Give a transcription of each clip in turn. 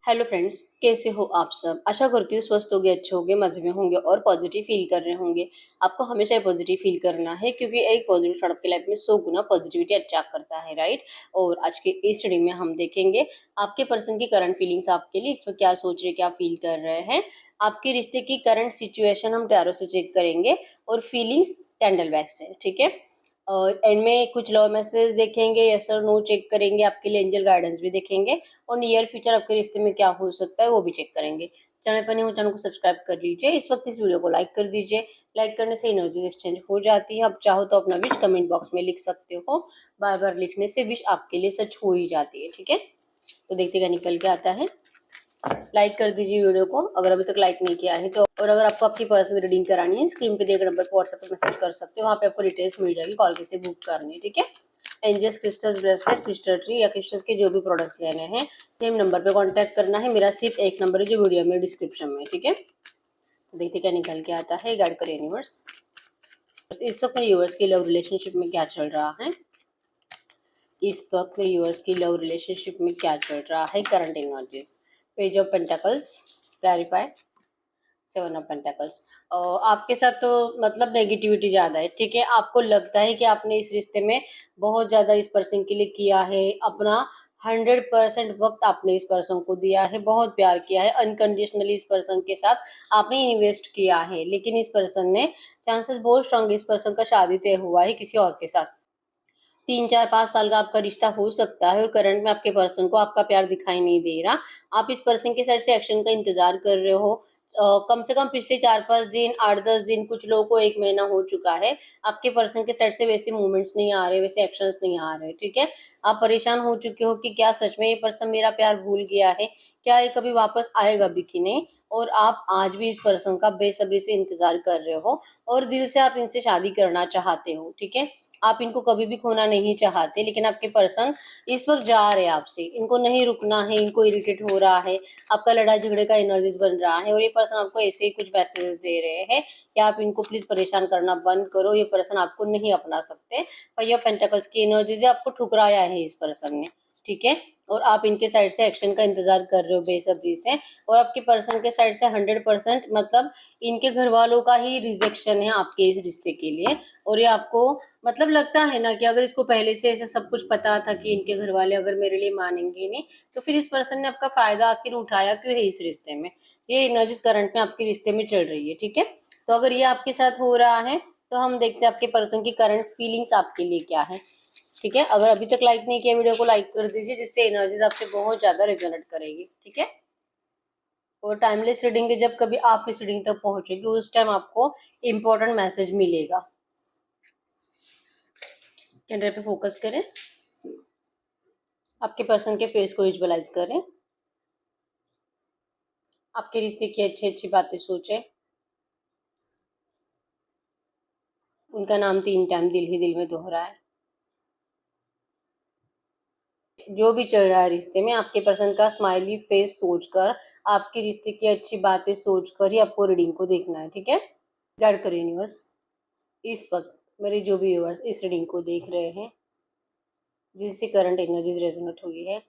Hello friends, कैसे हो आप सब। आशा करती हूँ स्वस्थ होंगे, अच्छे होंगे, मजे में होंगे और पॉजिटिव फील कर रहे होंगे। आपको हमेशा पॉजिटिव फील करना है क्योंकि एक पॉजिटिव थॉट आपकी लाइफ में 100 गुना पॉजिटिविटी अट्रैक्ट करता है, राइट। और आज के इस स्टडी में हम देखेंगे आपके पर्सन की करंट फीलिंग्स आपके लिए, इसमें क्या सोच रहे, क्या फील कर रहे हैं। आपके रिश्ते की करंट सिचुएशन हम टैरो से चेक करेंगे और फीलिंग्स कैंडल बैग से, ठीक है। एंड में कुछ लव मैसेज देखेंगे, यस और नो चेक करेंगे, आपके लिए एंजल गाइडेंस भी देखेंगे और नियर फ्यूचर आपके रिश्ते में क्या हो सकता है वो भी चेक करेंगे। चैनल पर नहीं हो, चैनल को सब्सक्राइब कर लीजिए। इस वक्त इस वीडियो को लाइक कर दीजिए। लाइक करने से एनर्जीज एक्सचेंज हो जाती है। आप चाहो तो अपना विश कमेंट बॉक्स में लिख सकते हो। बार बार लिखने से विश आपके लिए सच हो ही जाती है, ठीक है। तो देखते क्या निकल के आता है। लाइक कर दीजिए वीडियो को अगर अभी तक लाइक नहीं किया है तो। और अगर आपको आपकी पर्सनल रीडिंग करानी है, स्क्रीन पे दिए गए नंबर पर व्हाट्सएप पर मैसेज कर सकते हो। वहाँ पे आपको डिटेल्स मिल जाएगी, कॉल कैसे बुक करनी है, ठीक है। Angels crystals bracelet, crystal tree या क्रिस्टल्स के जो भी प्रोडक्ट्स लेने हैं सेम नंबर पे कांटेक्ट करना है। मेरा सिर्फ एक नंबर है जो वीडियो में डिस्क्रिप्शन में, ठीक है। तो देखते क्या निकल के आता है। गाइड करें यूनिवर्स। इस वक्त मेरे यूनिवर्स की लव रिलेशनशिप में क्या चल रहा है। इस वक्त मेरे यूनिवर्स की लव रिलेशनशिप में क्या चल रहा है। Current energies, page of pentacles, clarify, 7 of pentacles. आपके साथ तो मतलब नेगेटिविटी ज़्यादा है, ठीक है। आपको लगता है कि आपने इस रिश्ते में बहुत ज़्यादा इस पर्सन के लिए किया है, अपना 100% वक्त आपने इस पर्सन को दिया है, बहुत प्यार किया है, अनकंडीशनली इस पर्सन के साथ आपने इन्वेस्ट किया है। लेकिन इस पर्सन ने, चांसेस बहुत स्ट्रांग इस पर्सन का शादी तय हुआ है किसी और के साथ। 3 4 5 साल का आपका रिश्ता हो सकता है और करंट में आपके पर्सन को आपका प्यार दिखाई नहीं दे रहा। आप इस पर्सन के साइड से एक्शन का इंतजार कर रहे हो। कम से कम पिछले 4 5 दिन, 8 10 दिन, कुछ लोगों को 1 महीना हो चुका है। आपके पर्सन के साइड से वैसे मूवमेंट्स नहीं आ रहे, वैसे एक्शंस नहीं आ रहे, ठीक है। आप परेशान हो चुके हो कि क्या सच में ये पर्सन मेरा प्यार भूल गया है, क्या ये कभी वापस आएगा भी कि नहीं। और आप आज भी इस पर्सन का बेसब्री से इंतजार कर रहे हो और दिल से आप इनसे शादी करना चाहते हो, ठीक है। आप इनको कभी भी खोना नहीं चाहते, लेकिन आपके पर्सन इस वक्त जा रहे हैं आपसे। इनको नहीं रुकना है, इनको इरिटेट हो रहा है, आपका लड़ाई झगड़े का एनर्जीज बन रहा है और ये पर्सन आपको ऐसे ही कुछ मैसेजेस दे रहे हैं कि आप इनको प्लीज परेशान करना बंद करो, ये पर्सन आपको नहीं अपना सकते। फाइव ऑफ पेंटाकल्स की एनर्जीज है, आपको ठुकराया है इस पर्सन ने, ठीक है। और आप इनके साइड से एक्शन का इंतजार कर रहे हो बेसब्री से। और आपके पर्सन के साइड से 100% मतलब इनके घर वालों का ही रिजेक्शन है आपके इस रिश्ते के लिए। और ये आपको मतलब लगता है ना कि अगर इसको पहले से ऐसे सब कुछ पता था कि इनके घर वाले अगर मेरे लिए मानेंगे नहीं, तो फिर इस पर्सन ने आपका फायदा आखिर उठाया क्यों है इस रिश्ते में। ये एनर्जीज करंट में आपके रिश्ते में चल रही है, ठीक है। तो अगर ये आपके साथ हो रहा है तो हम देखते हैं आपके पर्सन की करंट फीलिंग्स आपके लिए क्या है, ठीक है। अगर अभी तक लाइक नहीं किया वीडियो को लाइक कर दीजिए, जिससे एनर्जीज आपसे बहुत ज्यादा रिजोनेट करेगी, ठीक है। और टाइमलेस रीडिंग के जब कभी आप इस रीडिंग तक पहुंचेगी उस टाइम आपको इंपॉर्टेंट मैसेज मिलेगा। कैंडल पे फोकस करें, आपके पर्सन के फेस को विजुअलाइज करें, आपके रिश्ते की अच्छी अच्छी बातें सोचें, उनका नाम 3 टाइम दिल ही दिल में दोहराए। जो भी चल रहा है रिश्ते में, आपके पर्सन का स्माइली फेस सोचकर, आपके रिश्ते की अच्छी बातें सोचकर ही आपको रीडिंग को देखना है, ठीक है। गाइड करें यूनिवर्स। इस वक्त मेरे जो भी व्यूअर्स इस रीडिंग को देख रहे हैं, जिससे करंट एनर्जीज रेजोनेट हुई है,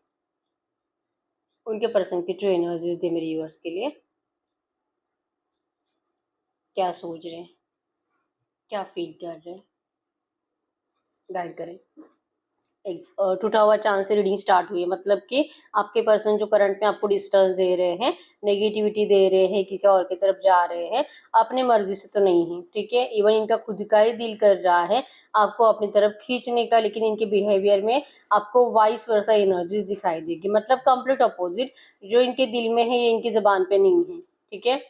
उनके पर्सन की ट्रू एनर्जीज दे मेरे व्यूअर्स के लिए। क्या सोच रहे हैं, क्या फील कर रहे हैं, गाइड करें। टूटा हुआ चांद से रीडिंग स्टार्ट हुई है, मतलब कि आपके पर्सन जो करंट में आपको डिस्टर्ब दे रहे हैं, नेगेटिविटी दे रहे हैं, किसी और की तरफ जा रहे हैं, अपनी मर्जी से तो नहीं है, ठीक है। इवन इनका खुद का ही दिल कर रहा है आपको अपनी तरफ खींचने का, लेकिन इनके बिहेवियर में आपको वाइस वर्सा एनर्जीज दिखाई देगी, मतलब कंप्लीट अपोजिट। जो इनके दिल में है ये इनकी जबान पे नहीं है, ठीक है।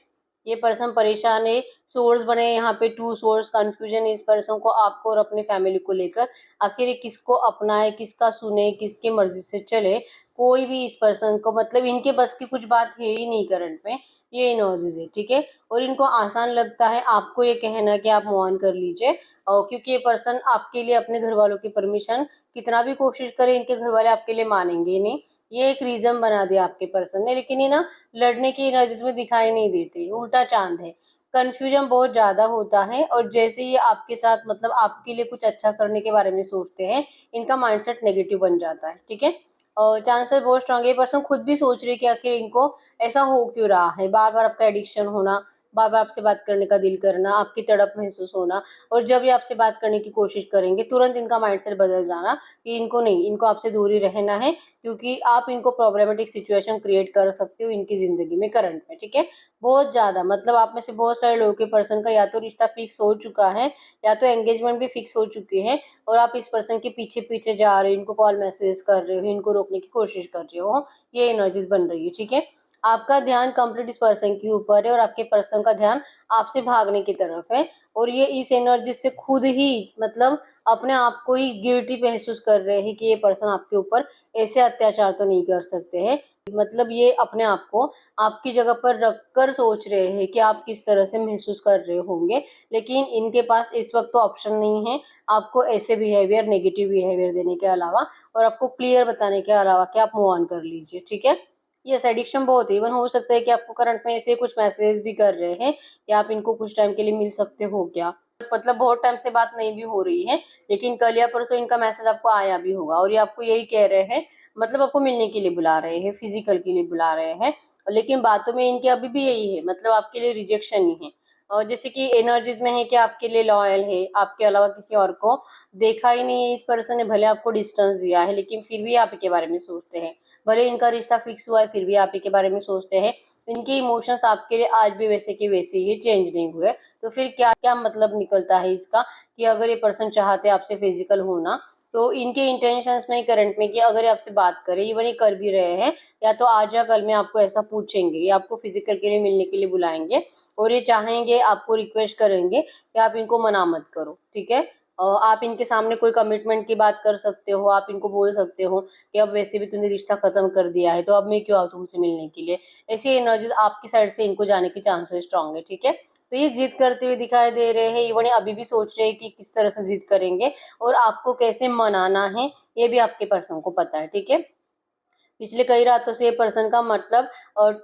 ये पर्सन परेशान है, सोर्स बने यहाँ पे 2 सोर्स, कंफ्यूजन है इस पर्सन को आपको और अपनी फैमिली को लेकर। आखिर ये किसको अपनाए, किसका सुने, किसकी मर्जी से चले, कोई भी इस पर्सन को मतलब इनके बस की कुछ बात है ही नहीं करंट में। ये एनर्जीज है, ठीक है। और इनको आसान लगता है आपको ये कहना कि आप मूव ऑन कर लीजिए, और क्योंकि ये पर्सन आपके लिए अपने घर वालों की परमिशन कितना भी कोशिश करे, इनके घर वाले आपके लिए मानेंगे नहीं। ये एक रीजन बना दिया आपके पर्सन ने, लेकिन ये ना लड़ने की एनर्जी में दिखाई नहीं देते, उल्टा चांद है। कन्फ्यूजन बहुत ज़्यादा होता है और जैसे ये आपके साथ मतलब आपके लिए कुछ अच्छा करने के बारे में सोचते हैं, इनका माइंडसेट नेगेटिव बन जाता है, ठीक है। चांसेस बहुत स्ट्रांग है। ये पर्सन खुद भी सोच रही है कि आखिर इनको ऐसा हो क्यों रहा है, बार बार आपका एडिक्शन होना, बार बार आपसे बात करने का दिल करना, आपकी तड़प महसूस होना, और जब ये आपसे बात करने की कोशिश करेंगे तुरंत इनका माइंडसेट बदल जाना कि इनको नहीं, इनको आपसे दूर ही रहना है, क्योंकि आप इनको प्रॉब्लमेटिक सिचुएशन क्रिएट कर सकते हो इनकी जिंदगी में करंट में, ठीक है। बहुत ज्यादा, मतलब आप में से बहुत सारे लोगों के पर्सन का या तो रिश्ता फिक्स हो चुका है या तो एंगेजमेंट भी फिक्स हो चुकी है, और आप इस पर्सन के पीछे पीछे जा रहे हो, इनको कॉल मैसेज कर रहे हो, इनको रोकने की कोशिश कर रहे हो, ये एनर्जीज बन रही है, ठीक है। आपका ध्यान कंप्लीट इस पर्सन के ऊपर है और आपके पर्सन का ध्यान आपसे भागने की तरफ है, और ये इस एनर्जी से खुद ही मतलब अपने आप को ही गिल्टी महसूस कर रहे हैं कि ये पर्सन आपके ऊपर ऐसे अत्याचार तो नहीं कर सकते हैं। मतलब ये अपने आप को आपकी जगह पर रखकर सोच रहे हैं कि आप किस तरह से महसूस कर रहे होंगे, लेकिन इनके पास इस वक्त तो ऑप्शन नहीं है आपको ऐसे बिहेवियर, नेगेटिव बिहेवियर देने के अलावा, और आपको क्लियर बताने के अलावा कि आप मूव ऑन कर लीजिए, ठीक है। यस, एडिक्शन बहुत है। इवन हो सकता है कि आपको करंट में ऐसे कुछ मैसेज भी कर रहे हैं कि आप इनको कुछ टाइम के लिए मिल सकते हो क्या, मतलब बहुत टाइम से बात नहीं भी हो रही है, लेकिन कल या परसों इनका मैसेज आपको आया भी होगा और ये आपको यही कह रहे हैं, मतलब आपको मिलने के लिए बुला रहे हैं, फिजिकल के लिए बुला रहे हैं, लेकिन बातों में इनके अभी भी यही है, मतलब आपके लिए रिजेक्शन ही है। और जैसे कि एनर्जीज में है कि आपके लिए लॉयल है, आपके अलावा किसी और को देखा ही नहीं है इस पर्सन ने, भले आपको डिस्टेंस दिया है लेकिन फिर भी आप ही के बारे में सोचते हैं, भले इनका रिश्ता फिक्स हुआ है फिर भी आप ही के बारे में सोचते हैं। इनके इमोशंस आपके लिए आज भी वैसे के वैसे ही चेंज नहीं हुए। तो फिर क्या क्या मतलब निकलता है इसका कि अगर ये पर्सन चाहते आपसे फिजिकल होना, तो इनके इंटेंशंस में करंट में कि अगर ये आपसे बात करें, इवन ये कर भी रहे हैं, या तो आज या कल में आपको ऐसा पूछेंगे, ये आपको फिजिकल के लिए मिलने के लिए बुलाएंगे और ये चाहेंगे, आपको रिक्वेस्ट करेंगे कि आप इनको मना मत करो, ठीक है। आप इनके सामने कोई कमिटमेंट की बात कर सकते हो, आप इनको बोल सकते हो कि अब वैसे भी तूने रिश्ता खत्म कर दिया है तो अब मैं क्यों आऊँ तुमसे मिलने के लिए। ऐसी एनर्जीज आपकी साइड से इनको जाने के चांसेस स्ट्रांग है, ठीक है। तो ये जिद करते हुए दिखाई दे रहे हैं, इवन अभी भी सोच रहे हैं कि किस तरह से जिद करेंगे और आपको कैसे मनाना है, ये भी आपके पर्सन को पता है, ठीक है। पिछले कई रातों से ये पर्सन का मतलब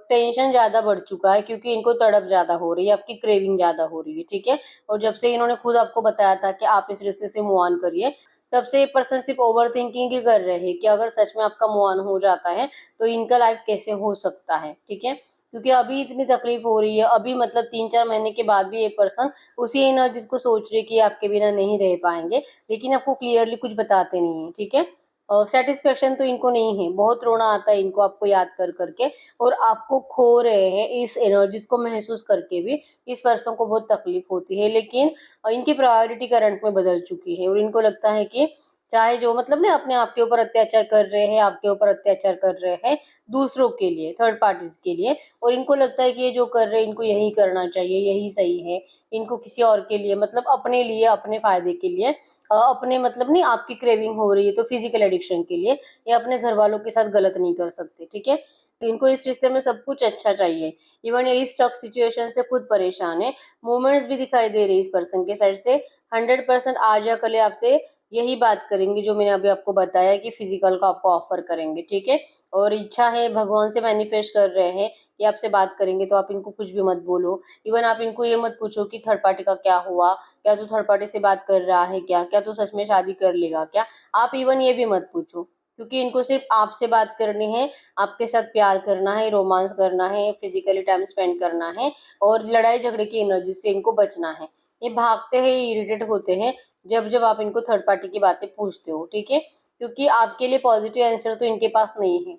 टेंशन ज्यादा बढ़ चुका है, क्योंकि इनको तड़प ज्यादा हो रही है, आपकी क्रेविंग ज्यादा हो रही है, ठीक है। और जब से इन्होंने खुद आपको बताया था कि आप इस रिश्ते से मूव ऑन करिए, तब से ये पर्सन सिर्फ ओवर थिंकिंग ही कर रहे हैं कि अगर सच में आपका मूव ऑन हो जाता है तो इनका लाइफ कैसे हो सकता है, ठीक है। क्योंकि अभी इतनी तकलीफ हो रही है, अभी मतलब 3-4 महीने के बाद भी ये पर्सन उसी एनर्जीज को सोच रहे कि आपके बिना नहीं रह पाएंगे, लेकिन आपको क्लियरली कुछ बताते नहीं है, ठीक है। सेटिस्फेक्शन तो इनको नहीं है, बहुत रोना आता है इनको आपको याद कर करके, और आपको खो रहे हैं इस एनर्जीज को महसूस करके भी इस पर्सन को बहुत तकलीफ होती है, लेकिन इनकी प्रायोरिटी करंट में बदल चुकी है और इनको लगता है कि चाहे जो मतलब ना अपने आप के ऊपर अत्याचार कर रहे हैं, आपके ऊपर अत्याचार कर रहे हैं दूसरों के लिए, थर्ड पार्टीज के लिए, और इनको लगता है कि ये जो कर रहे हैं इनको यही करना चाहिए, यही सही है, इनको किसी और के लिए मतलब अपने लिए, अपने फायदे के लिए, अपने मतलब नहीं, आपकी क्रेविंग हो रही है तो फिजिकल एडिक्शन के लिए, ये अपने घर वालों के साथ गलत नहीं कर सकते, ठीक है। इनको इस रिश्ते में सब कुछ अच्छा चाहिए, इवन ये इस स्टक सिचुएशन से खुद परेशान है। मूवमेंट्स भी दिखाई दे रही है इस पर्सन के साइड से, 100% आज या कल आपसे यही बात करेंगे जो मैंने अभी आपको बताया कि फिजिकल का आपको ऑफर करेंगे, ठीक है। और इच्छा है, भगवान से मैनिफेस्ट कर रहे हैं कि आपसे बात करेंगे, तो आप इनको कुछ भी मत बोलो। इवन आप इनको ये मत पूछो कि थर्ड पार्टी का क्या हुआ, क्या तू थर्ड पार्टी से बात कर रहा है, क्या तू सच में शादी कर लेगा क्या, आप इवन ये भी मत पूछो, क्योंकि इनको सिर्फ आपसे बात करनी है, आपके साथ प्यार करना है, रोमांस करना है, फिजिकली टाइम स्पेंड करना है, और लड़ाई झगड़े की एनर्जी से इनको बचना है। ये भागते हैं, इरिटेट होते हैं जब जब आप इनको थर्ड पार्टी की बातें पूछते हो, ठीक है, क्योंकि आपके लिए पॉजिटिव आंसर तो इनके पास नहीं है,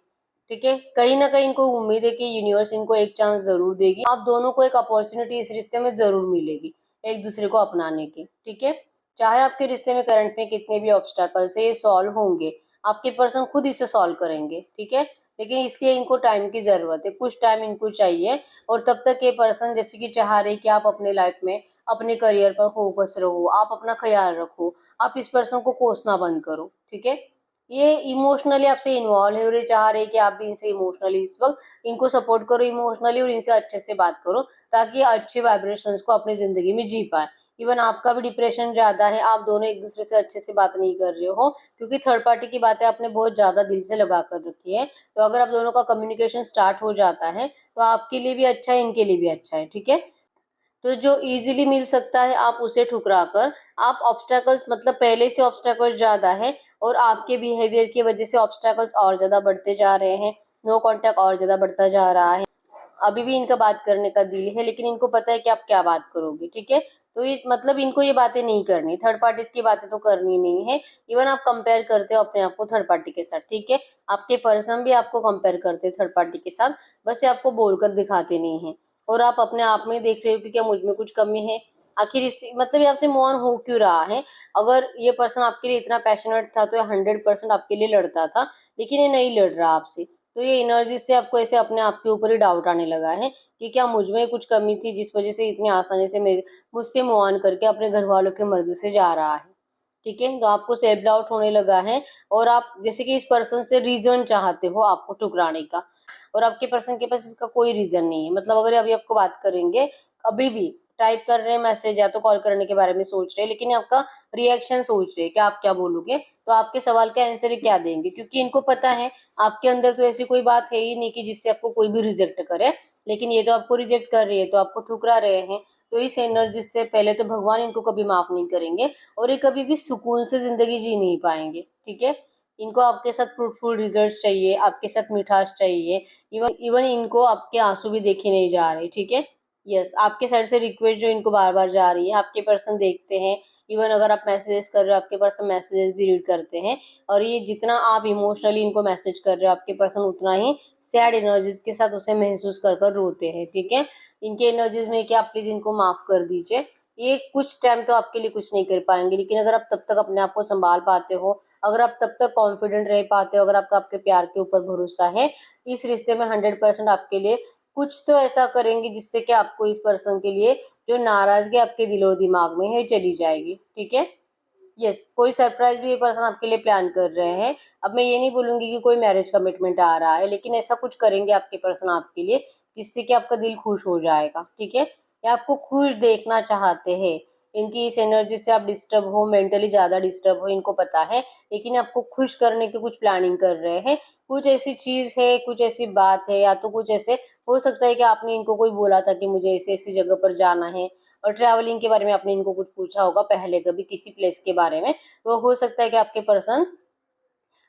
ठीक है। कहीं ना कहीं इनको उम्मीद है कि यूनिवर्स इनको एक चांस जरूर देगी, आप दोनों को एक अपॉर्चुनिटी इस रिश्ते में जरूर मिलेगी एक दूसरे को अपनाने की, ठीक है। चाहे आपके रिश्ते में करंट में कितने भी ऑब्स्टैकल्स है, ये सॉल्व होंगे, आपके पर्सन खुद इसे सॉल्व करेंगे, ठीक है। लेकिन इसलिए इनको टाइम की जरूरत है, कुछ टाइम इनको चाहिए, और तब तक ये पर्सन जैसे कि चाह रहे कि आप अपने लाइफ में अपने करियर पर फोकस रहो, आप अपना ख्याल रखो, आप इस पर्सन को कोसना बंद करो, ठीक है। ये इमोशनली आपसे इन्वॉल्व है और ये चाह रहे कि आप भी इनसे इमोशनली इस वक्त इनको सपोर्ट करो इमोशनली, और इनसे अच्छे से बात करो ताकि अच्छे वाइब्रेशंस को अपनी जिंदगी में जी पाए। इवन आपका भी डिप्रेशन ज्यादा है, आप दोनों एक दूसरे से अच्छे से बात नहीं कर रहे हो, क्योंकि थर्ड पार्टी की बातें आपने बहुत ज्यादा दिल से लगा कर रखी है। तो अगर आप दोनों का कम्युनिकेशन स्टार्ट हो जाता है तो आपके लिए भी अच्छा है, इनके लिए भी अच्छा है, ठीक है। तो जो इजीली मिल सकता है आप उसे ठुकरा कर आप ऑब्स्टैकल्स, मतलब पहले से ऑब्स्टैकल्स ज़्यादा है और आपके बिहेवियर की वजह से ऑब्स्टैकल्स और ज़्यादा बढ़ते जा रहे हैं, नो कांटेक्ट और ज़्यादा बढ़ता जा रहा है, अभी भी इनका बात करने का दिल है लेकिन इनको पता है कि आप क्या बात करोगे, ठीक है। तो ये मतलब इनको ये बातें नहीं करनी, थर्ड पार्टीज की बातें तो करनी नहीं है। इवन आप कंपेयर करते हो अपने आप को थर्ड पार्टी के साथ, ठीक है। आपके पर्सन भी आपको कंपेयर करते हैं थर्ड पार्टी के साथ, बस ये आपको बोलकर दिखाते नहीं है। और आप अपने आप में देख रहे हो कि क्या मुझ में कुछ कमी है, आखिर इस मतलब ये आपसे मूव ऑन हो क्यों रहा है। अगर ये पर्सन आपके लिए इतना पैशनेट था तो ये 100% आपके लिए लड़ता था, लेकिन ये नहीं लड़ रहा आपसे। तो ये एनर्जी से आपको ऐसे अपने आप के ऊपर ही डाउट आने लगा है कि क्या मुझ में कुछ कमी थी जिस वजह से इतनी आसानी से मुझसे मूव ऑन करके अपने घर वालों की मर्जी से जा रहा है, ठीक है। तो आपको सेल्फ डाउट होने लगा है और आप जैसे कि इस पर्सन से रीजन चाहते हो आपको ठुकराने का, और आपके पर्सन के पास इसका कोई रीजन नहीं है। मतलब अगर अभी आपको बात करेंगे, अभी भी टाइप कर रहे हैं मैसेज या तो कॉल करने के बारे में सोच रहे हैं, लेकिन आपका रिएक्शन सोच रहे हैं कि आप क्या बोलोगे, तो आपके सवाल का आंसर क्या देंगे, क्योंकि इनको पता है आपके अंदर तो ऐसी कोई बात है ही नहीं कि जिससे आपको कोई भी रिजेक्ट करे। लेकिन ये तो आपको रिजेक्ट कर रही है, तो आपको ठुकरा रहे हैं। तो इस एनर्जी से पहले तो भगवान इनको कभी माफ नहीं करेंगे और ये कभी भी सुकून से जिंदगी जी नहीं पाएंगे, ठीक है। इनको आपके साथ फ्रूटफुल रिजल्ट चाहिए, आपके साथ मिठास चाहिए। इवन इवन इनको आपके आंसू भी देखे नहीं जा रहे, ठीक है। यस, आपके साइड से रिक्वेस्ट जो इनको बार बार जा रही है, आपके पर्सन देखते हैं। इवन अगर आप मैसेजेस कर रहे हो, आपके पर्सन मैसेजेस भी रीड करते हैं। और ये जितना आप इमोशनली इनको मैसेज कर रहे हो, आपके पर्सन उतना ही सैड एनर्जीज के साथ उसे महसूस कर कर रोते हैं, ठीक है। इनके एनर्जीज में क्या, आप प्लीज इनको माफ कर दीजिए। ये कुछ टाइम तो आपके लिए कुछ नहीं कर पाएंगे, लेकिन अगर आप तब तक अपने आप को संभाल पाते हो, अगर आप तब तक कॉन्फिडेंट रह पाते हो, अगर आपका आपके प्यार के ऊपर भरोसा है, इस रिश्ते में 100% आपके लिए कुछ तो ऐसा करेंगे जिससे कि आपको इस पर्सन के लिए जो नाराजगी आपके दिल और दिमाग में है चली जाएगी, ठीक है। यस, कोई सरप्राइज भी ये पर्सन आपके लिए प्लान कर रहे हैं। अब मैं ये नहीं बोलूंगी कि कोई मैरिज कमिटमेंट आ रहा है, लेकिन ऐसा कुछ करेंगे आपके पर्सन आपके लिए जिससे कि आपका दिल खुश हो जाएगा, ठीक है। या आपको खुश देखना चाहते हैं। इनकी इस एनर्जी से आप डिस्टर्ब हो, मेंटली ज्यादा डिस्टर्ब हो, इनको पता है, लेकिन आपको खुश करने की कुछ प्लानिंग कर रहे हैं। कुछ ऐसी चीज है, कुछ ऐसी बात है, या तो कुछ ऐसे हो सकता है कि आपने इनको कोई बोला था कि मुझे ऐसी ऐसी जगह पर जाना है, और ट्रैवलिंग के बारे में आपने इनको कुछ पूछा होगा पहले कभी किसी प्लेस के बारे में, तो हो सकता है कि आपके पर्सन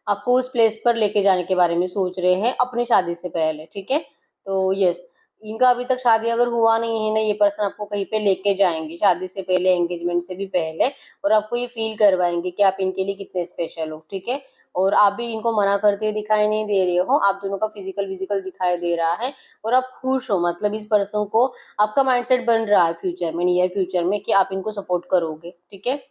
आपको उस प्लेस पर लेके जाने के बारे में सोच रहे हैं अपनी शादी से पहले, ठीक है। तो यस, इनका अभी तक शादी अगर हुआ नहीं है ना, ये पर्सन आपको कहीं पे लेके जाएंगे शादी से पहले, एंगेजमेंट से भी पहले, और आपको ये फील करवाएंगे कि आप इनके लिए कितने स्पेशल हो, ठीक है। और आप भी इनको मना करते हुए दिखाई नहीं दे रहे हो, आप दोनों का फिजिकल विजिकल दिखाई दे रहा है और आप खुश हो। मतलब इस पर्सन को आपका माइंडसेट बन रहा है फ्यूचर में, नियर फ्यूचर में, कि आप इनको सपोर्ट करोगे, ठीक है।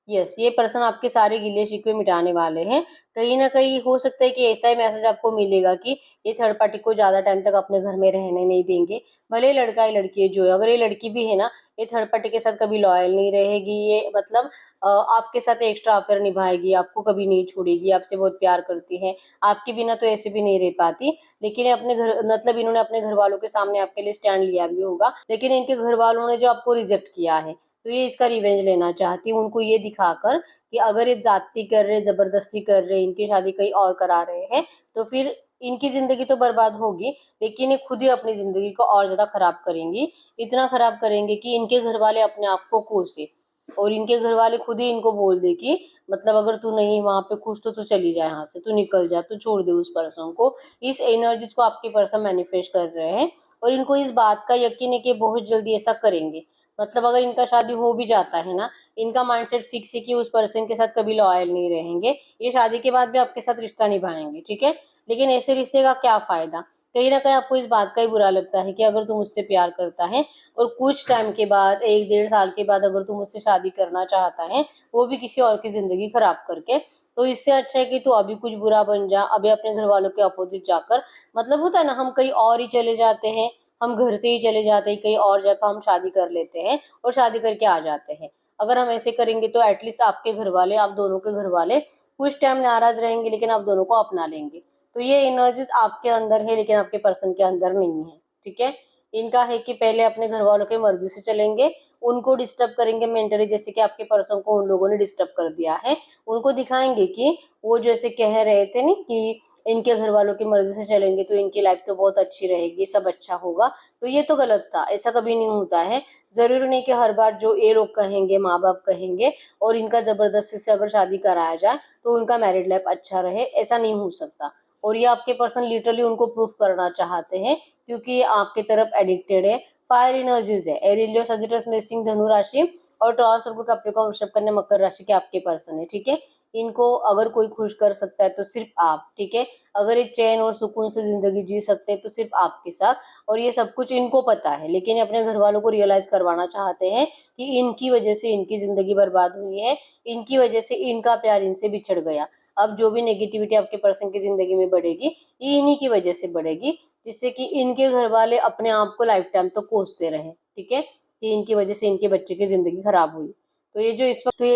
यस, ये पर्सन आपके सारे गिले शिकवे मिटाने वाले हैं। कहीं ना कहीं हो सकता है कि ऐसा ही मैसेज आपको मिलेगा कि ये थर्ड पार्टी को ज्यादा टाइम तक अपने घर में रहने नहीं देंगे। भले लड़का या लड़की है जो है, अगर ये लड़की भी है ना, ये थर्ड पार्टी के साथ कभी लॉयल नहीं रहेगी। ये मतलब आपके साथ एक्स्ट्रा अफेयर निभाएगी, आपको कभी नहीं छोड़ेगी, आपसे बहुत प्यार करती है, आपके बिना तो ऐसे भी नहीं रह पाती। लेकिन ये अपने घर, मतलब इन्होंने अपने घर वालों के सामने आपके लिए स्टैंड लिया भी होगा, लेकिन इनके घर वालों ने जो आपको रिजेक्ट किया है, तो ये इसका रिवेंज लेना चाहती है, उनको ये दिखाकर कि अगर ये जाति कर रहे, जबरदस्ती कर रहे, इनकी शादी कहीं और करा रहे हैं, तो फिर इनकी जिंदगी तो बर्बाद होगी, लेकिन ये खुद ही अपनी जिंदगी को और ज्यादा खराब करेंगी। इतना खराब करेंगे कि इनके घर वाले अपने आप को कोसे, और इनके घर वाले खुद ही इनको बोल दे कि मतलब अगर तू नहीं वहां पे खुश तो तू चली जाए यहाँ से, तू निकल जा, तू छोड़ दे उस पर्सन को। इस एनर्जीज को आपके पर्सन मैनिफेस्ट कर रहे हैं, और इनको इस बात का यकीन है कि बहुत जल्दी ऐसा करेंगे। मतलब अगर इनका शादी हो भी जाता है ना, इनका माइंडसेट फिक्स है कि उस पर्सन के साथ कभी लॉयल नहीं रहेंगे, ये शादी के बाद भी आपके साथ रिश्ता निभाएंगे, ठीक है। लेकिन ऐसे रिश्ते का क्या फायदा। कहीं ना कहीं आपको इस बात का ही बुरा लगता है कि अगर तुम मुझसे प्यार करता है और कुछ टाइम के बाद, 1 1.5 साल के बाद अगर तू मुझसे शादी करना चाहता है, वो भी किसी और की जिंदगी खराब करके, तो इससे अच्छा है कि तू अभी कुछ बुरा बन जा, अभी अपने घर वालों के अपोजिट जाकर, मतलब होता है ना, हम कहीं और ही चले जाते हैं, हम घर से ही चले जाते हैं कहीं और जगह, हम शादी कर लेते हैं और शादी करके आ जाते हैं। अगर हम ऐसे करेंगे तो एटलीस्ट आपके घर वाले, आप दोनों के घर वाले कुछ टाइम नाराज रहेंगे, लेकिन आप दोनों को अपना लेंगे। तो ये एनर्जीज आपके अंदर है, लेकिन आपके पर्सन के अंदर नहीं है, ठीक है। इनका है कि पहले अपने घर वालों की मर्जी से चलेंगे, उनको डिस्टर्ब करेंगे मेंटली, जैसे कि आपके पर्सन को उन लोगों ने डिस्टर्ब कर दिया है। उनको दिखाएंगे कि वो जैसे कह रहे थे ना कि इनके घर वालों की मर्जी से चलेंगे तो इनकी लाइफ तो बहुत अच्छी रहेगी, सब अच्छा होगा। तो ये तो गलत था, ऐसा कभी नहीं होता है। जरूरी नहीं कि हर बार जो ये लोग कहेंगे, माँ बाप कहेंगे और इनका जबरदस्ती से अगर शादी कराया जाए तो उनका मैरिड लाइफ अच्छा रहे, ऐसा नहीं हो सकता। और ये आपके पर्सन लिटरली उनको प्रूफ करना चाहते हैं, क्योंकि ये आपके तरफ एडिक्टेड है। फायर एनर्जीज है, एरिलियो सजिटस मेषिंग धनु राशि और टॉरस और कैप्रिकॉर्न वृषभ कन्या मकर राशि के आपके पर्सन है, ठीक है। इनको अगर कोई खुश कर सकता है तो सिर्फ आप, ठीक है। अगर ये चैन और सुकून से जिंदगी जी सकते हैं तो सिर्फ आपके साथ, और ये सब कुछ इनको पता है, लेकिन अपने घर वालों को रियलाइज करवाना चाहते हैं कि इनकी वजह से इनकी जिंदगी बर्बाद हुई है, इनकी वजह से इनका प्यार इनसे बिछड़ गया। अब जो भी नेगेटिविटी आपके पर्सन की जिंदगी में बढ़ेगी, ये इन्हीं की वजह से बढ़ेगी, जिससे कि इनके घर वाले अपने आप को लाइफ टाइम तो कोसते रहे, ठीक है, कि इनकी वजह से इनके बच्चे की जिंदगी खराब हुई। तो ये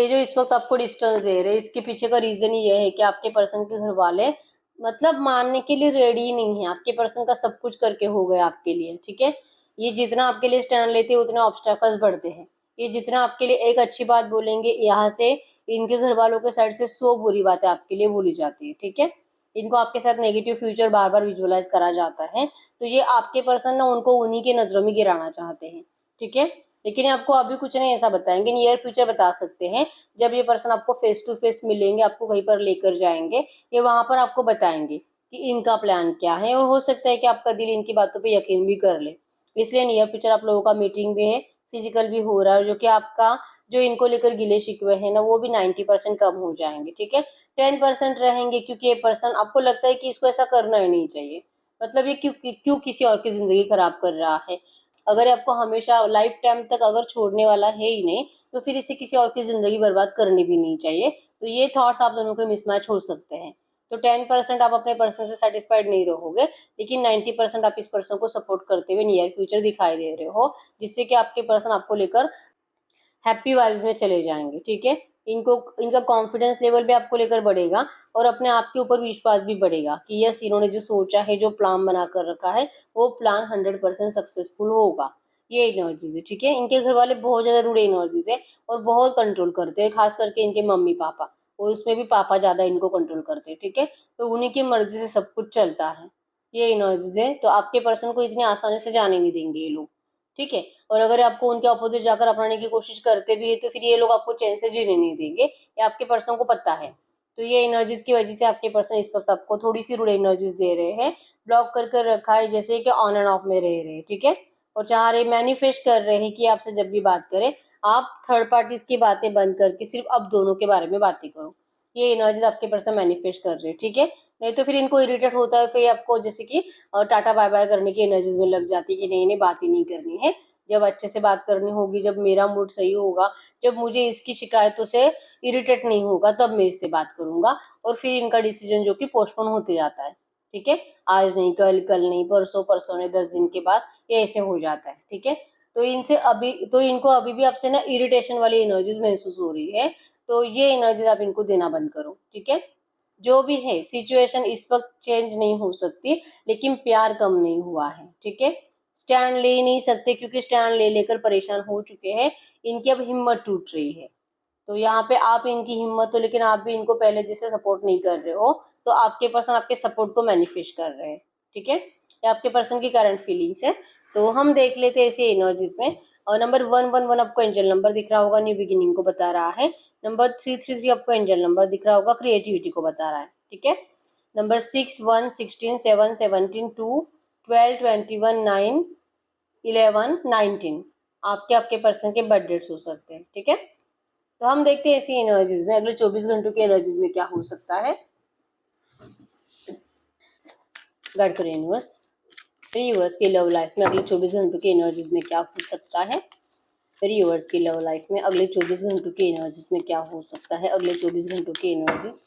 जो इस वक्त आपको डिस्टेंस दे रहे हैं, इसके पीछे का रीजन ये है कि आपके पर्सन के घर वाले मतलब मानने के लिए रेडी नहीं है। आपके पर्सन का सब कुछ करके हो गया आपके लिए, ठीक है। ये जितना आपके लिए स्टैंड लेते हैं उतने ऑब्स्टेकल्स बढ़ते हैं। ये जितना आपके लिए एक अच्छी बात बोलेंगे, यहाँ से इनके घर वालों के साइड से 100 बुरी बातें आपके लिए बोली जाती है, ठीक है। इनको आपके साथ नेगेटिव फ्यूचर बार बार विजुअलाइज करा जाता है। तो ये आपके पर्सन ना उनको उन्हीं के नजरों में गिराना चाहते हैं, ठीक है। लेकिन आपको अभी कुछ नहीं ऐसा बताएंगे, नियर फ्यूचर बता सकते हैं। जब ये पर्सन आपको फेस टू फेस मिलेंगे, आपको कहीं पर लेकर जाएंगे, ये वहां पर आपको बताएंगे कि इनका प्लान क्या है, और हो सकता है कि आपका दिल इनकी बातों पे यकीन भी कर ले। इसलिए नियर फ्यूचर आप लोगों का मीटिंग भी है, फिजिकल भी हो रहा है, जो कि आपका जो इनको लेकर गिले शिकवे है ना, वो भी 90% कम हो जाएंगे, ठीक है। 10% रहेंगे, क्योंकि ये पर्सन आपको लगता है कि इसको ऐसा करना ही नहीं चाहिए। मतलब ये क्यों क्यों किसी और की जिंदगी खराब कर रहा है। अगर आपको हमेशा लाइफ टाइम तक अगर छोड़ने वाला है ही नहीं, तो फिर इसे किसी और की जिंदगी बर्बाद करनी भी नहीं चाहिए। तो ये थॉट्स आप दोनों के मिसमैच हो सकते हैं। तो 10% आप अपने पर्सन से सेटिस्फाइड नहीं रहोगे, लेकिन 90% आप इस पर्सन को सपोर्ट करते हुए नियर फ्यूचर दिखाई दे रहे हो, जिससे कि आपके पर्सन आपको लेकर हैप्पी वाइब्स में चले जाएंगे, ठीक है। इनको इनका कॉन्फिडेंस लेवल भी आपको लेकर बढ़ेगा, और अपने आप के ऊपर विश्वास भी बढ़ेगा कि यस, इन्होंने जो सोचा है, जो प्लान बना कर रखा है, वो प्लान 100% सक्सेसफुल होगा। ये एनर्जीज है, ठीक है। इनके घर वाले बहुत ज्यादा रूढ़ एनर्जीज है और बहुत कंट्रोल करते हैं, खास करके इनके मम्मी पापा, और उसमें भी पापा ज्यादा इनको कंट्रोल करते हैं, ठीक है। तो उन्हीं की मर्जी से सब कुछ चलता है। ये एनर्जीज है, तो आपके पर्सन को इतनी आसानी से जाने नहीं देंगे ये लोग, ठीक है। और अगर आपको उनके अपोजिट जाकर अपनाने की कोशिश करते भी है, तो फिर ये लोग आपको चैन से जीने नहीं देंगे, ये आपके पर्सन को पता है। तो ये एनर्जीज की वजह से आपके पर्सन इस वक्त आपको थोड़ी सी रूड एनर्जीज दे रहे हैं, ब्लॉक कर कर रखा है, जैसे कि ऑन एंड ऑफ में रह रहे हैं, ठीक है। और चाह रहे, मैनिफेस्ट कर रहे हैं कि आपसे जब भी बात करें, आप थर्ड पार्टीज की बातें बंद करके सिर्फ अब दोनों के बारे में बातें करो। ये एनर्जीज आपके पर्सन मैनिफेस्ट कर रहे हैं, ठीक है। नहीं तो फिर इनको इरिटेट होता है, फिर आपको जैसे कि टाटा बाय बाय करने की एनर्जीज में लग जाती है कि नहीं नहीं, बात ही नहीं करनी है। जब अच्छे से बात करनी होगी, जब मेरा मूड सही होगा, जब मुझे इसकी शिकायतों से इरिटेट नहीं होगा, तब मैं इससे बात करूंगा। और फिर इनका डिसीजन जो कि पोस्टपोन होते जाता है, ठीक है। आज नहीं कल, कल नहीं परसों, परसों नहीं 10 दिन के बाद, ये ऐसे हो जाता है, ठीक है। तो इनको अभी भी आपसे ना इरिटेशन वाली एनर्जीज महसूस हो रही है। तो ये एनर्जीज आप इनको देना बंद करो, ठीक है। जो भी है सिचुएशन इस वक्त चेंज नहीं हो सकती, लेकिन प्यार कम नहीं हुआ है, ठीक है। स्टैंड ले नहीं सकते, क्योंकि स्टैंड ले लेकर परेशान हो चुके हैं। इनकी अब हिम्मत टूट रही है। तो यहाँ पे आप इनकी हिम्मत हो, लेकिन आप भी इनको पहले जैसे सपोर्ट नहीं कर रहे हो। तो आपके पर्सन आपके सपोर्ट को मैनिफेस्ट कर रहे हैं, ठीक है। ये आपके पर्सन की करंट फीलिंग्स है। तो हम देख लेते हैं ऐसी एनर्जीज में। और नंबर 111 आपको एंजल नंबर दिख रहा होगा, न्यू बिगिनिंग को बता रहा है। नंबर 333 आपको एंजल नंबर दिख रहा होगा, क्रिएटिविटी को बता रहा है, ठीक है। नंबर 6, 1, 16, 7, 17, 2, 12, 21, 9, 11, 19 आपके पर्सन के बर्थ डेट्स हो सकते हैं, ठीक है। तो हम देखते हैं ऐसी एनर्जीज में अगले 24 घंटों की एनर्जीज में क्या हो सकता है। गाइड करें यूनिवर्स, यूनिवर्स की लव लाइफ में अगले 24 घंटों की एनर्जीज में क्या हो सकता है। यूनिवर्स की लव लाइफ में अगले 24 घंटों की एनर्जीज में क्या हो सकता है। अगले 24 घंटों की एनर्जीज,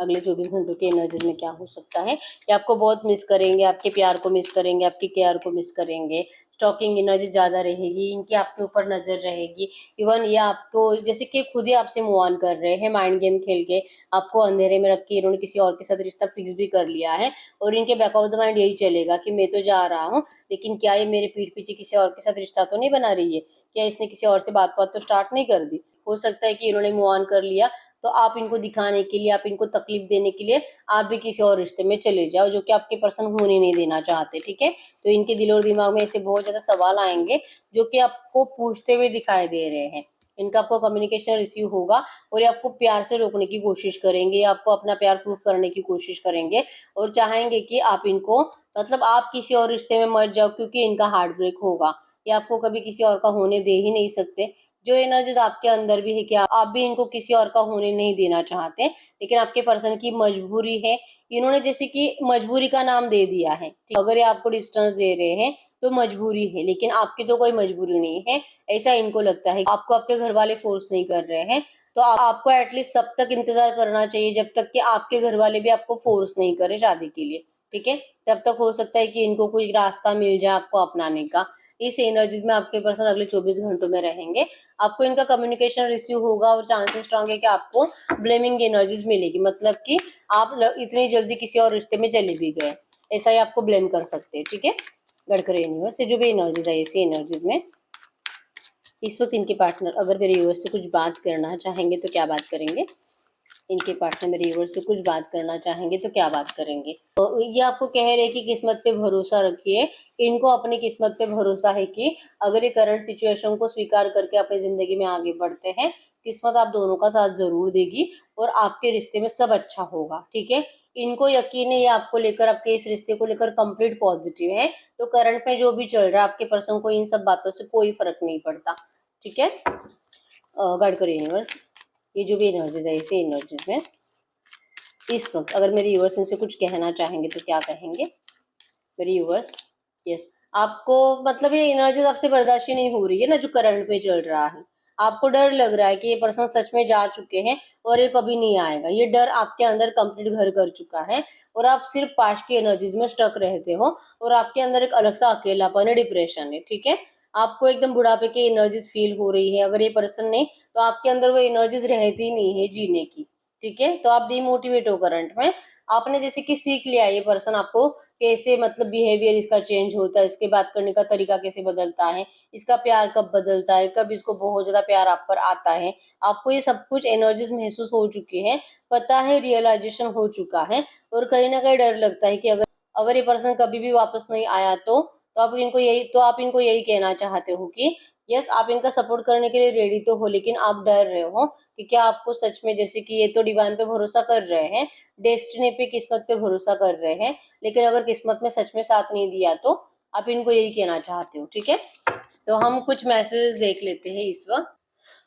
अगले 24 घंटों की एनर्जीज में क्या हो सकता है। कि आपको बहुत मिस करेंगे, आपके प्यार को मिस करेंगे, आपकी केयर को मिस करेंगे, स्टॉकिंग एनर्जी ज़्यादा रहेगी, इनकी आपके ऊपर नज़र रहेगी। इवन ये आपको जैसे कि खुद ही आपसे मूव ऑन कर रहे हैं माइंड गेम खेल के, आपको अंधेरे में रख के इन्होंने किसी और के साथ रिश्ता फिक्स भी कर लिया है और इनके बैक ऑफ द माइंड यही चलेगा कि मैं तो जा रहा हूँ, लेकिन क्या ये मेरे पीठ पीछे किसी और के साथ रिश्ता तो नहीं बना रही है, क्या इसने किसी और से बात तो स्टार्ट नहीं कर दी। हो सकता है कि इन्होंने मूव ऑन कर लिया तो आप इनको दिखाने के लिए, आप इनको तकलीफ देने के लिए आप भी किसी और रिश्ते में चले जाओ जो कि आपके पर्सन होने नहीं देना चाहते, ठीक है। तो इनके दिल और दिमाग में ऐसे बहुत ज़्यादा सवाल आएंगे जो कि आपको पूछते हुए दिखाई दे रहे हैं। इनका आपको कम्युनिकेशन रिसीव होगा और ये आपको प्यार से रोकने की कोशिश करेंगे, आपको अपना प्यार प्रूफ करने की कोशिश करेंगे और चाहेंगे कि आप इनको मतलब आप किसी और रिश्ते में मत जाओ, क्योंकि इनका हार्ट ब्रेक होगा। ये आपको कभी किसी और का होने दे ही नहीं सकते। जो एनर्जीज आपके अंदर भी है कि आप भी इनको किसी और का होने नहीं देना चाहते, लेकिन आपके पर्सन की मजबूरी है। इन्होंने जैसे कि मजबूरी का नाम दे दिया है। अगर ये आपको डिस्टेंस दे रहे हैं तो मजबूरी है, लेकिन आपकी तो कोई मजबूरी नहीं है, ऐसा इनको लगता है। आपको आपके घर वाले फोर्स नहीं कर रहे हैं, तो आपको एटलीस्ट तब तक इंतजार करना चाहिए जब तक कि आपके घर वाले भी आपको फोर्स नहीं करे शादी के लिए, ठीक है। तब तक हो सकता है कि इनको कोई रास्ता मिल जाए आपको अपनाने का। इस एनर्जीज में आपके पर्सन अगले 24 घंटों में रहेंगे। आपको इनका कम्युनिकेशन रिसीव होगा और चांसेस स्ट्रांग है कि आपको ब्लेमिंग एनर्जीज मिलेगी, मतलब कि आप इतनी जल्दी किसी और रिश्ते में चले भी गए, ऐसा ही आपको ब्लेम कर सकते हैं, ठीक है। गडकरी यूनिवर्स से जो भी एनर्जीज है ऐसी एनर्जीज में इस वक्त इनके पार्टनर अगर मेरे यूनिवर्स से कुछ बात करना चाहेंगे तो क्या बात करेंगे। इनके पार्टनर मेरे यूनिवर्स से कुछ बात करना चाहेंगे तो क्या बात करेंगे। तो ये आपको कह रहे हैं कि किस्मत पे भरोसा रखिए। इनको अपनी किस्मत पे भरोसा है कि अगर ये करंट सिचुएशन को स्वीकार करके अपनी जिंदगी में आगे बढ़ते हैं, किस्मत आप दोनों का साथ जरूर देगी और आपके रिश्ते में सब अच्छा होगा, ठीक है। इनको यकीन है ये आपको लेकर, आपके इस रिश्ते को लेकर कंप्लीट पॉजिटिव है। तो करंट में जो भी चल रहा है आपके पर्सन को इन सब बातों से कोई फर्क नहीं पड़ता, ठीक है। गडकरी यूनिवर्स ये जो भी एनर्जीज है इसी एनर्जीज में इस वक्त अगर मेरे यूवर्स इनसे कुछ कहना चाहेंगे तो क्या कहेंगे मेरे यूवर्स। यस, आपको मतलब ये एनर्जीज आपसे बर्दाश्त ही नहीं हो रही है ना जो करंट में चल रहा है। आपको डर लग रहा है कि ये पर्सन सच में जा चुके हैं और ये कभी नहीं आएगा। ये डर आपके अंदर कंप्लीट घर कर चुका है और आप सिर्फ पास्ट की एनर्जीज में स्टक रहते हो और आपके अंदर एक अलग सा अकेलापन है, डिप्रेशन है, ठीक है। आपको एकदम बुढ़ापे की एनर्जीज फील हो रही है। अगर ये पर्सन नहीं तो आपके अंदर वो एनर्जीज रहती नहीं है जीने की, ठीक है। तो आप डिमोटिवेट हो करंट में। आपने जैसे कि सीख लिया ये पर्सन आपको कैसे मतलब बिहेवियर इसका चेंज होता है, इसके बात करने का तरीका कैसे बदलता है, इसका प्यार कब बदलता है, कब इसको बहुत ज्यादा प्यार आप पर आता है। आपको ये सब कुछ एनर्जीज महसूस हो चुकी है, पता है, रियलाइजेशन हो चुका है और कहीं ना कहीं डर लगता है कि अगर अगर ये पर्सन कभी भी वापस नहीं आया तो आप इनको यही कहना चाहते हो कि यस, आप इनका सपोर्ट करने के लिए रेडी तो हो, लेकिन आप डर रहे हो कि क्या आपको सच में, जैसे कि ये तो डिवाइन पे भरोसा कर रहे हैं, डेस्टिनी पे, किस्मत पे भरोसा कर रहे हैं, लेकिन अगर किस्मत में सच में साथ नहीं दिया तो आप इनको यही कहना चाहते हो, ठीक है। तो हम कुछ मैसेजेस देख लेते हैं इस वक्त।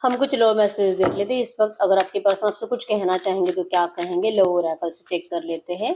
हम कुछ लो मैसेज देख लेते हैं इस वक्त। अगर आपके पर्सन आपसे कुछ कहना चाहेंगे तो क्या कहेंगे, लो ओरेकल से चेक कर लेते हैं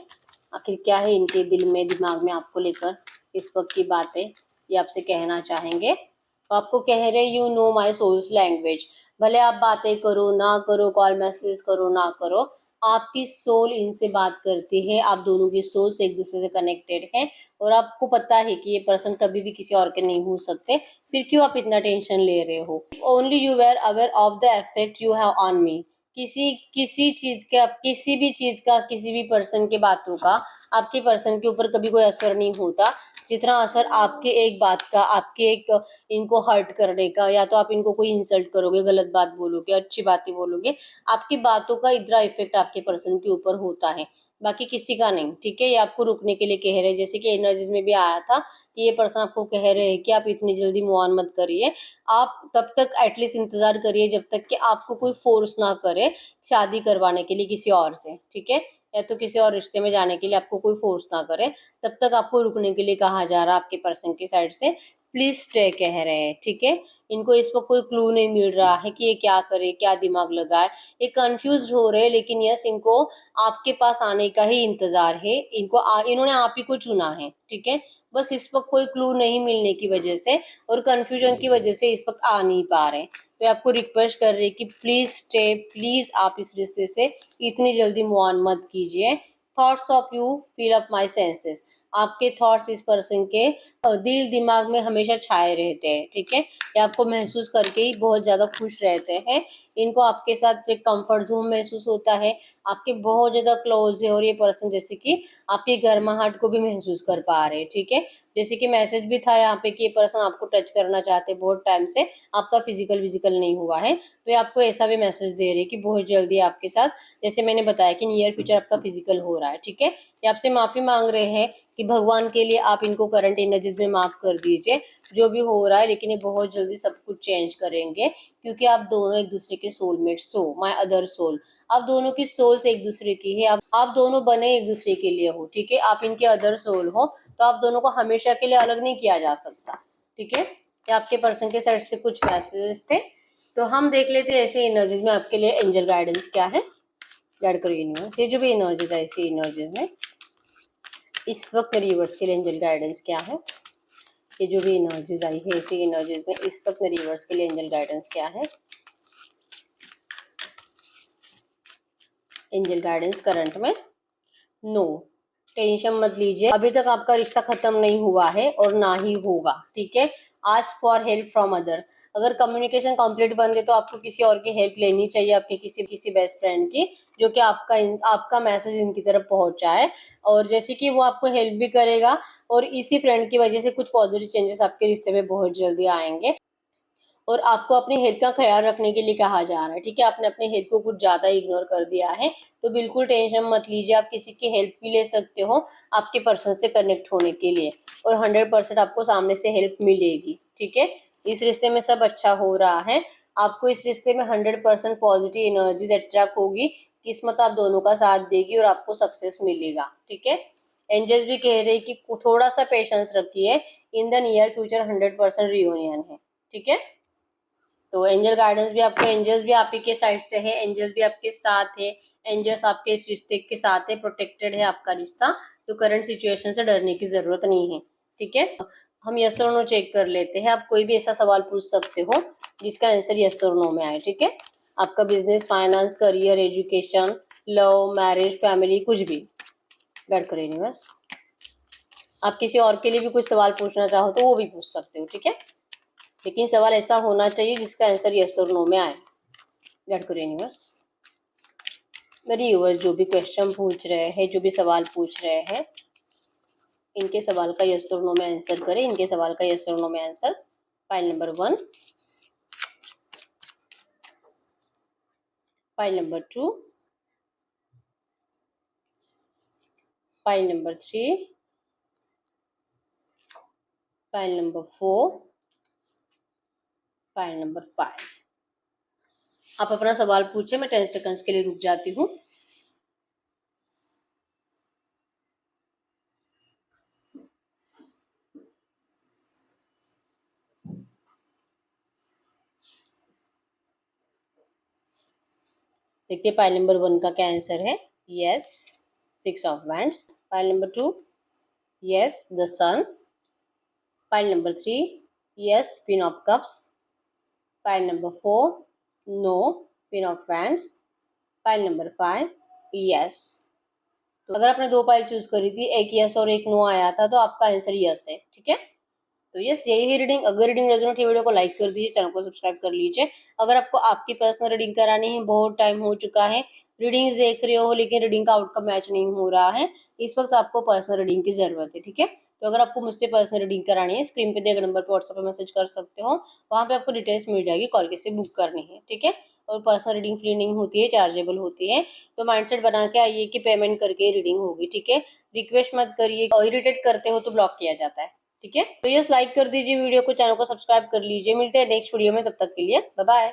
आखिर क्या है इनके दिल में, दिमाग में आपको लेकर इस वक्त की बातें ये आपसे कहना चाहेंगे। तो आपको कह रहे you know my souls language. भले आप बातें करो ना करो, कॉल मैसेज करो ना करो, आपकी सोल इनसे बात करती है। आप दोनों की सोल से एक दूसरे से कनेक्टेड है और आपको पता है कि ये पर्सन कभी भी किसी और के नहीं हो सकते। फिर क्यों आप इतना टेंशन ले रहे हो। Only you were aware of the effect you have on me. किसी किसी चीज का, किसी भी चीज का, किसी भी पर्सन के बातों का आपके पर्सन के ऊपर कभी कोई असर नहीं होता जितना असर आपके एक बात का, आपके एक इनको हर्ट करने का, या तो आप इनको कोई इंसल्ट करोगे, गलत बात बोलोगे, अच्छी बातें बोलोगे, आपकी बातों का इतना इफेक्ट आपके पर्सन के ऊपर होता है, बाकी किसी का नहीं, ठीक है। ये आपको रुकने के लिए कह रहे हैं, जैसे कि एनर्जीज में भी आया था कि ये पर्सन आपको कह रहे हैं कि आप इतनी जल्दी मूव ऑन मत करिए। आप तब तक एटलीस्ट इंतजार करिए जब तक कि आपको कोई फोर्स ना करे शादी करवाने के लिए किसी और से, ठीक है, या तो किसी और रिश्ते में जाने के लिए आपको कोई फोर्स ना करे, तब तक आपको रुकने के लिए कहा जा रहा है आपके पर्सन की साइड से। प्लीज स्टे कह रहे हैं, ठीक है। इनको इस पर कोई क्लू नहीं मिल रहा है कि ये क्या करे, क्या दिमाग लगाए। ये कंफ्यूज हो रहे हैं, लेकिन यस, इनको आपके पास आने का ही इंतजार है। इन्होंने आप ही को चुना है, ठीक है। बस इस वक्त कोई क्लू नहीं मिलने की वजह से और कंफ्यूजन की वजह से इस वक्त आ नहीं पा रहे। तो आपको रिक्वेस्ट कर रही कि प्लीज स्टे, प्लीज आप इस रिश्ते से इतनी जल्दी मूव ऑन मत कीजिए। Thoughts of you fill up my senses. आपके थॉट्स इस पर्सन के दिल दिमाग में हमेशा छाए रहते हैं, ठीक है। ये आपको महसूस करके ही बहुत ज़्यादा खुश रहते हैं। इनको आपके साथ एक कंफर्ट जोन महसूस होता है, आपके बहुत ज़्यादा क्लोज है, और ये पर्सन जैसे कि आपकी गर्माहट को भी महसूस कर पा रहे हैं, ठीक है। जैसे कि मैसेज भी था यहाँ पे कि ये पर्सन आपको टच करना चाहते हैं बहुत टाइम से, आपका फिजिकल विजिकल नहीं हुआ है, तो ये आपको ऐसा भी मैसेज दे रहे हैं कि बहुत जल्दी आपके साथ, जैसे मैंने बताया कि नियर फ्यूचर आपका फिजिकल हो रहा है, ठीक है। ये आपसे माफ़ी मांग रहे हैं कि भगवान के लिए आप इनको करंट एनर्जीज में माफ़ कर दीजिए जो भी हो रहा है, लेकिन ये बहुत जल्दी सब कुछ चेंज करेंगे, क्योंकि आप दोनों एक दूसरे के सोलमेट्स हो, माय अदर सोल। आप दोनों की सोल्स एक दूसरे की है, आप दोनों बने एक दूसरे के लिए हो, ठीक है। आप इनके अदर सोल हो, तो आप दोनों को हमेशा के लिए अलग नहीं किया जा सकता, ठीक है। ये आपके पर्सन के साइड से कुछ मैसेजेस थे, तो हम देख लेते हैं ऐसे एनर्जीज में आपके लिए एंजल गाइडेंस क्या है। गाइड करो यूनिवर्स, ये जो भी एनर्जीज है ऐसी एनर्जीज में इस वक्त मेरे व्यूअर्स के लिए एंजल गाइडेंस क्या है। ये जो भी एनर्जीज आई है ऐसी एनर्जीज में इस वक्त मेरे व्यूअर्स के लिए एंजल गाइडेंस क्या है। एंजल गाइडेंस करंट में नो, टेंशन मत लीजिए, अभी तक आपका रिश्ता खत्म नहीं हुआ है और ना ही होगा, ठीक है। Ask for help from others, अगर कम्युनिकेशन कंप्लीट बंद है तो आपको किसी और की हेल्प लेनी चाहिए, आपके किसी बेस्ट फ्रेंड की, जो कि आपका मैसेज इनकी तरफ पहुंचाए, और जैसे कि वो आपको हेल्प भी करेगा, और इसी फ्रेंड की वजह से कुछ पॉजिटिव चेंजेस आपके रिश्ते में बहुत जल्दी आएंगे। और आपको अपनी हेल्थ का ख्याल रखने के लिए कहा जा रहा है, ठीक है। आपने अपनी हेल्थ को कुछ ज़्यादा इग्नोर कर दिया है, तो बिल्कुल टेंशन मत लीजिए, आप किसी की हेल्प भी ले सकते हो आपके पर्सन से कनेक्ट होने के लिए, और 100% आपको सामने से हेल्प मिलेगी, ठीक है। इस रिश्ते में सब अच्छा हो रहा है, आपको इस रिश्ते में 100% पॉजिटिव एनर्जीज अट्रैक्ट होगी, किस्मत आप दोनों का साथ देगी और आपको सक्सेस मिलेगा, ठीक है। एंजल्स भी कह रहे हैं कि थोड़ा सा पेशेंस रखिए, in the near future 100% reunion है, ठीक है। तो एंजल गाइडेंस भी आपको, एंजल्स भी आप ही के साइड से है, एंजल्स भी आपके साथ है, एंजल्स आपके इस रिश्ते के साथ है, प्रोटेक्टेड है आपका रिश्ता, तो करंट सिचुएशन से डरने की जरूरत नहीं है, ठीक है। हम यस और नो चेक कर लेते हैं, आप कोई भी ऐसा सवाल पूछ सकते हो जिसका आंसर यस और नो में आए, ठीक है। आपका business, finance, career, education, love, marriage, family, कुछ भी। गाइड करो यूनिवर्स। आप किसी और के लिए भी कुछ सवाल पूछना चाहो तो वो भी पूछ सकते हो, ठीक है, लेकिन सवाल ऐसा होना चाहिए जिसका आंसर यस और नो में आए। गाइड करो यूनिवर्स। मेरे व्यूअर्स जो भी क्वेश्चन पूछ रहे हैं, जो भी सवाल पूछ रहे हैं, इनके सवाल का यस और नो में आंसर करें, इनके सवाल का यस और नो में answer. File number 1, file number 2, file number 3, file number 4, file number 5। आप अपना सवाल पूछे, मैं 10 सेकंड्स के लिए रुक जाती हूँ। देखिए पाइल नंबर 1 का क्या आंसर है, yes, 6 of wands. Pile number 2, yes, the sun. Pile number 3, yes, queen of cups. Pile number 4, no, queen of wands. Pile number 5, yes. तो अगर आपने 2 पाइल चूज करी थी, एक यस और एक नो आया था, तो आपका आंसर यस है, ठीक है। तो यस, यही है रीडिंग। अगर रीडिंग रेजोनेट है, वीडियो को लाइक कर दीजिए, चैनल को सब्सक्राइब कर लीजिए। अगर आपको आपकी पर्सनल रीडिंग करानी है, बहुत टाइम हो चुका है रीडिंग्स देख रहे हो लेकिन रीडिंग का आउटकम मैच नहीं हो रहा है, इस वक्त आपको पर्सनल रीडिंग की जरूरत है, ठीक है। तो अगर आपको मुझसे पर्सनल रीडिंग करानी है, स्क्रीन पे दिए गए नंबर पर व्हाट्सएप पर मैसेज कर सकते हो, वहाँ पे आपको डिटेल्स मिल जाएगी, कॉल कैसे बुक करनी है, ठीक है। और पर्सनल रीडिंग फ्री नहीं होती है, चार्जेबल होती है, तो माइंडसेट बना के आइए कि पेमेंट करके रीडिंग होगी, ठीक है। रिक्वेस्ट मत करिए, इरिटेट करते हो तो ब्लॉक किया जाता है, ठीक है। तो यस, लाइक कर दीजिए वीडियो को, चैनल को सब्सक्राइब कर लीजिए। मिलते हैं नेक्स्ट वीडियो में, तब तक के लिए बाय बाय।